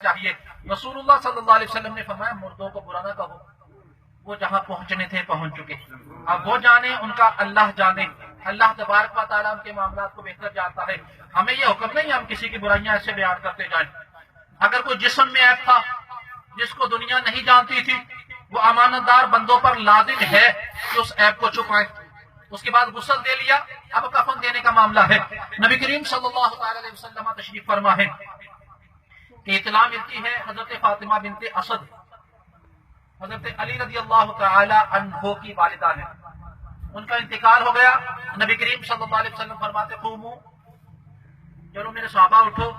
چاہیے۔ رسول اللہ صلی اللہ علیہ وسلم نے فرمایا مردوں کو برا نہ کہو، وہ جہاں پہنچنے تھے پہنچ چکے، اب وہ جانے، ان کا اللہ جانے، اللہ تبارک و تعالیٰ ان کے معاملات کو بہتر جانتا ہے۔ ہمیں یہ حکم نہیں ہم کسی کی برائیاں ایسے بیان کرتے جائیں۔ اگر کوئی جسم میں عیب تھا جس کو دنیا نہیں جانتی تھی، وہ امانت دار بندوں پر لازم ہے کہ اس عیب کو چھپائیں۔ اس کے بعد غسل دے لیا، اب کفن دینے کا معاملہ ہے۔ نبی کریم صلی اللہ تعالی علیہ وسلم تشریف فرما ہے کہ اطلاع ملتی ہے حضرت فاطمہ بنت اسد حضرت علی رضی اللہ تعالی عنہ کی والدہ ہے، ان کا انتقال ہو گیا۔ نبی کریم صلی اللہ علیہ وسلم فرماتے قوموا، چلو میرے صحابہ اٹھو،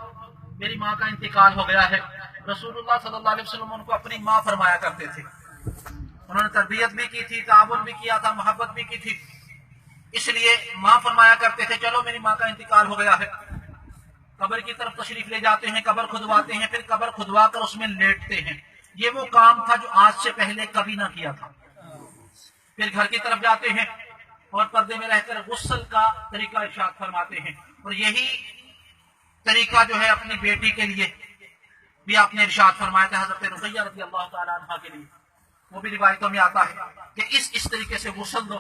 میری ماں کا انتقال ہو گیا ہے۔ رسول اللہ صلی اللہ علیہ وسلم ان کو اپنی ماں فرمایا کرتے تھے، انہوں نے تربیت بھی کی تھی، تعاون بھی کیا تھا، محبت بھی کی تھی، اس لیے ماں فرمایا کرتے تھے چلو میری ماں کا انتقال ہو گیا ہے۔ قبر کی طرف تشریف لے جاتے ہیں، قبر کھدواتے ہیں، پھر قبر کھدوا کر اس میں لیٹتے ہیں۔ یہ وہ کام تھا جو آج سے پہلے کبھی نہ کیا تھا۔ پھر گھر کی طرف جاتے ہیں اور پردے میں رہ کر غسل کا طریقہ ارشاد فرماتے ہیں، اور یہی طریقہ جو ہے اپنی بیٹی کے لیے بھی آپ نے ارشاد فرمایا تھا حضرت رقیہ رضی اللہ تعالیٰ عنہ کے لیے، وہ بھی روایتوں میں آتا ہے کہ اس طریقے سے غسل دو۔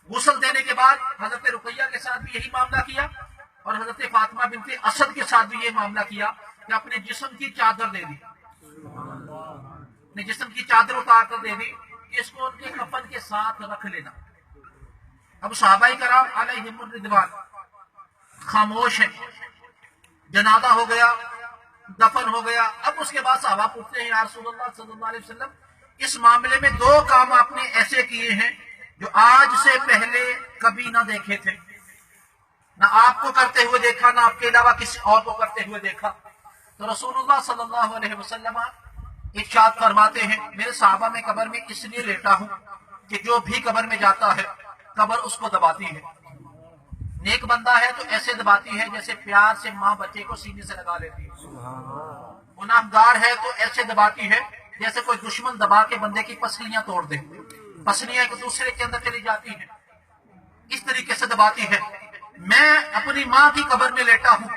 غسل دینے کے بعد حضرت رقیہ کے ساتھ بھی یہی معاملہ کیا، اور حضرت فاطمہ بنت اسد کے ساتھ بھی یہ معاملہ کیا کہ اپنے جسم کی چادر دے دی، اپنے جسم کی چادر اتار کر دے دی کہ اس کو ان کے کفن کے ساتھ رکھ لینا۔ اب صحابہ کرام علیہم الرضوان خاموش ہیں، جنازہ ہو گیا، دفن ہو گیا۔ اب اس کے بعد صحابہ پوچھتے ہیں یا رسول اللہ صلی اللہ علیہ وسلم، اس معاملے میں دو کام آپ نے ایسے کیے ہیں جو آج سے پہلے کبھی نہ دیکھے تھے، نہ آپ کو کرتے ہوئے دیکھا، نہ آپ کے علاوہ کسی اور کو کرتے ہوئے دیکھا۔ تو رسول اللہ صلی اللہ علیہ وسلم ارشاد فرماتے ہیں میرے صحابہ میں قبر میں اس لیے لیٹا ہوں کہ جو بھی قبر میں جاتا ہے قبر اس کو دباتی ہے۔ نیک بندہ ہے تو ایسے دباتی ہے جیسے پیار سے ماں بچے کو سینے سے لگا لیتی ہے، گناہگار ہے تو ایسے دباتی ہے جیسے کوئی دشمن دبا کے بندے کی پسلیاں توڑ دے، پسلیاں ایک دوسرے کے اندر چلی جاتی ہیں، اس طریقے سے دباتی ہے۔ میں اپنی ماں کی قبر میں لیٹا ہوں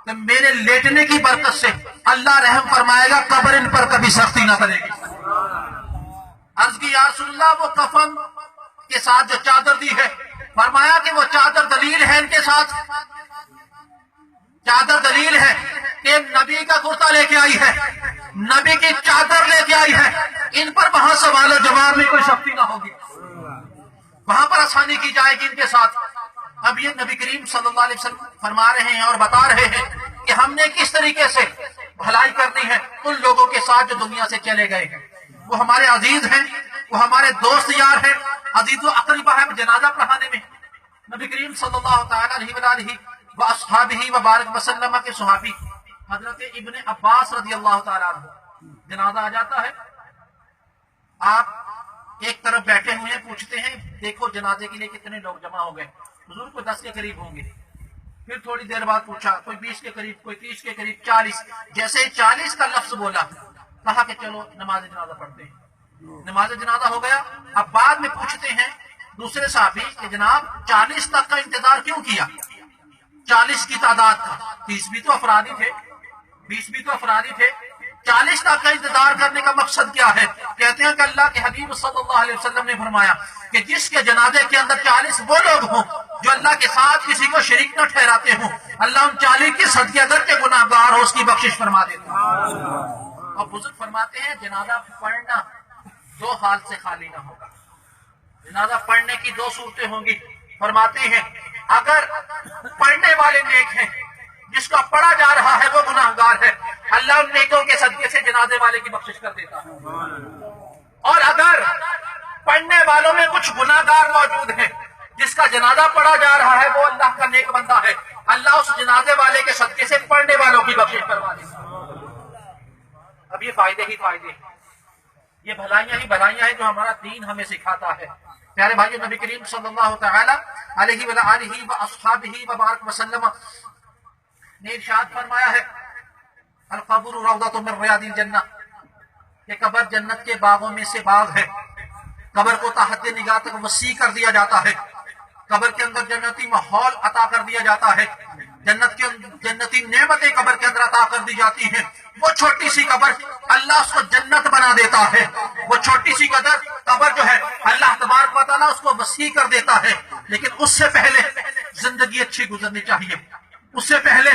تو میرے لیٹنے کی برکت سے اللہ رحم فرمائے گا، قبر ان پر کبھی سختی نہ کرے گی۔ عرض کی یا رسول اللہ وہ کفن کے ساتھ جو چادر دی ہے، فرمایا کہ وہ چادر دلیل ہے ان کے ساتھ، چادر دلیل ہے کہ نبی کا کرتا لے کے آئی ہے، نبی کی چادر لے کے آئی ہے، ان پر وہاں سوال و جواب میں کوئی سختی نہ ہوگی، وہاں پر آسانی کی جائے گی ان کے ساتھ۔ اب یہ نبی کریم صلی اللہ علیہ وسلم فرما رہے ہیں اور بتا رہے ہیں کہ ہم نے کس طریقے سے بھلائی کرنی ہے ان لوگوں کے ساتھ جو دنیا سے چلے گئے ہیں۔ وہ ہمارے عزیز ہیں، وہ ہمارے دوست یار ہیں، عزیز و اقربا ہے۔ جنازہ پڑھانے میں نبی کریم صلی اللہ تعالی علیہ وآلہ واصحابہ وبارک وسلم کے صحابی حضرت ابن عباس رضی اللہ تعالیٰ عنہ جنازہ آ جاتا ہے، آپ ایک طرف بیٹھے ہوئے ہیں، پوچھتے ہیں دیکھو جنازے کے لیے کتنے لوگ جمع ہو گئے، حضور کو 10 کے قریب ہوں گے۔ پھر تھوڑی دیر بعد پوچھا کوئی 20 کے قریب، کوئی 30 کے قریب، 40۔ جیسے 40 کا لفظ بولا کہا کہ چلو نماز جنازہ پڑھتے ہیں۔ نماز جنازہ ہو گیا۔ اب بعد میں پوچھتے ہیں دوسرے صحابی کہ جناب 40 تک کا انتظار کیوں کیا؟ 40 کی تعداد کا، 30 بھی تو افراد ہی تھے، 20 بھی تو افراد ہی تھے، 40 تک کا انتظار کرنے کا مقصد کیا ہے؟ کہتے ہیں کہ اللہ کے حبیب صلی اللہ علیہ وسلم نے فرمایا کہ جس کے جنازے کے اندر 40 وہ لوگ ہوں جو اللہ کے ساتھ کسی کو شریک نہ ٹھہراتے ہوں، اللہ ان 40 کے صدقے اگر کے گناہ گار ہو اس کی بخشش فرما دیتا ہے۔ اور بزرگ فرماتے ہیں جنازہ پڑھنا 2 حال سے خالی نہ ہوگا، جنازہ پڑھنے کی 2 صورتیں ہوں گی۔ فرماتے ہیں اگر پڑھنے والے نیک ہیں، جس کا پڑھا جا رہا ہے وہ گناہگار ہے، اللہ ان نیکوں کے صدقے سے جنازے والے کی بخشش کر دیتا ہے۔ اور اگر پڑھنے والوں میں کچھ گناہگار موجود ہیں، جس کا جنازہ پڑھا جا رہا ہے وہ اللہ کا نیک بندہ ہے، اللہ اس جنازے والے کے صدقے سے پڑھنے والوں کی بخشش کروا دیتا ہے۔ اب یہ فائدے ہی فائدے ہیں، یہ بھلائیاں ہی بھلائیاں ہیں جو ہمارا دین ہمیں سکھاتا ہے۔ پیارے بھائی، نبی کریم صلی اللہ تعالی علیہ وآلہ واصحابہ وبارک وسلم نے ارشاد فرمایا ہے القبر روضۃ من ریاض الجنہ، کہ قبر جنت کے باغوں میں سے باغ ہے۔ قبر کو تحت نگاہ تک وسیع کر دیا جاتا ہے، قبر کے اندر جنتی ماحول عطا کر دیا جاتا ہے۔ جنتی نعمتیں قبر کے اندر عطا کر دی جاتی ہیں. وہ چھوٹی سی قبر اللہ اس کو جنت بنا دیتا ہے. وہ چھوٹی سی قبر جو ہے اللہ تبارک و تعالیٰ اس کو وسیع کر دیتا ہے. لیکن اس سے پہلے زندگی اچھی گزرنی چاہیے. اس سے پہلے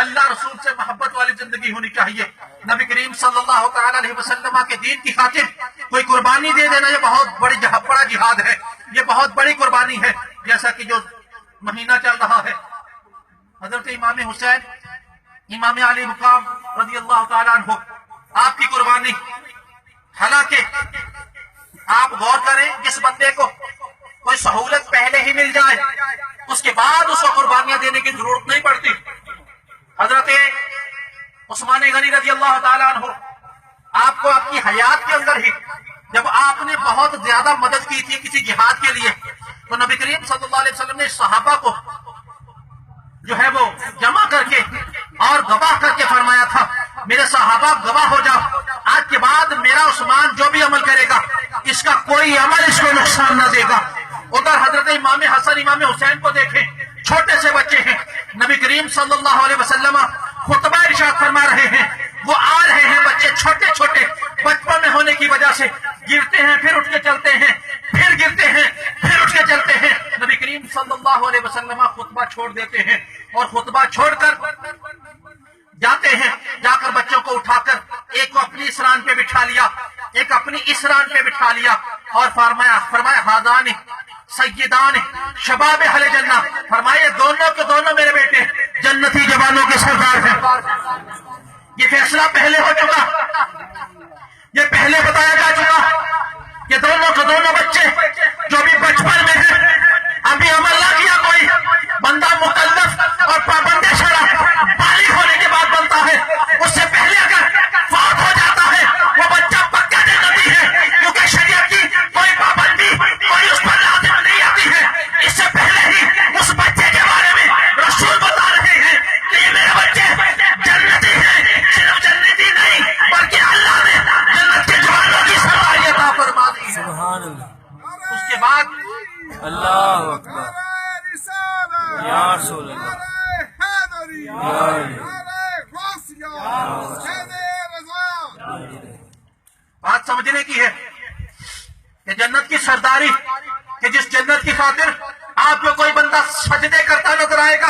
اللہ رسول سے محبت والی زندگی ہونی چاہیے. نبی کریم صلی اللہ تعالی علیہ وسلم کے دین کی خاطر کوئی قربانی دے دینا یہ بہت بڑا جہاد ہے. یہ بہت بڑی قربانی ہے. جیسا کہ جو مہینہ چل رہا ہے حضرت امام حسین امام علی مقام رضی اللہ تعالیٰ عنہ آپ کی قربانی. حالانکہ آپ غور کریں جس بندے کو کوئی سہولت پہلے ہی مل جائے اس کے بعد اس کو قربانیاں دینے کی ضرورت نہیں پڑتی. حضرت عثمان غنی رضی اللہ تعالیٰ عنہ آپ کو آپ کی حیات کے اندر ہی جب آپ نے بہت زیادہ مدد کی تھی کسی جہاد کے لیے تو نبی کریم صلی اللہ علیہ وسلم نے صحابہ کو جو ہے وہ جمع کر کے اور گواہ کر کے فرمایا تھا میرے صحابہ گواہ ہو جاؤ آج کے بعد میرا عثمان جو بھی عمل کرے گا اس کا کوئی عمل اس کو نقصان نہ دے گا. ادھر حضرت امام حسن امام حسین کو دیکھیں چھوٹے سے بچے ہیں. نبی کریم صلی اللہ علیہ وسلم خطبہ ارشاد فرما رہے ہیں. وہ آ رہے ہیں بچے چھوٹے چھوٹے بچپن میں ہونے کی وجہ سے گرتے ہیں پھر اٹھ کے چلتے ہیں پھر گرتے ہیں پھر اٹھ کے چلتے ہیں. نبی کریم صلی اللہ علیہ وسلم خطبہ چھوڑ دیتے ہیں اور خطبہ چھوڑ کر جاتے ہیں. جا کر بچوں کو اٹھا کر ایک کو اپنی اس ران پہ بٹھا لیا ایک اپنی اس ران پہ بٹھا لیا اور فرمایا ہادان سیدان شباب اہل جنہ. فرمائے دونوں کے دونوں میرے بیٹے جنتی جوانوں کے سردار ہیں. یہ فیصلہ پہلے ہو چکا یہ پہلے بتایا جا چکا کہ دونوں کے دونوں بچے جو بھی بچپن میں ہیں ابھی عمل نہ کیا کوئی بندہ مکلف اور پابند شرع بالغ ہونے کے بعد بنتا ہے. اس سے پہلے اگر فوت ہو جاتا ہے وہ بچہ پکا جنتی ہے کیونکہ شریعت کی کوئی پابندی کوئی اس پر لازم نہیں آتی ہے. اس سے پہلے ہی اس بچے کے بارے میں رسول بتا رہے ہیں کہ یہ میرے بچے جنتی ہیں. صرف جنتی نہیں بلکہ اللہ نے جنت کے جوانوں کی سرداری عطا فرما دی. سبحان اللہ. اس کے بعد اللہ اکبر یا رسول اللہ بات سمجھنے کی ہے کہ جنت کی سرداری کہ جس جنت کی خاطر آپ کو کوئی بندہ سجدے کرتا نظر آئے گا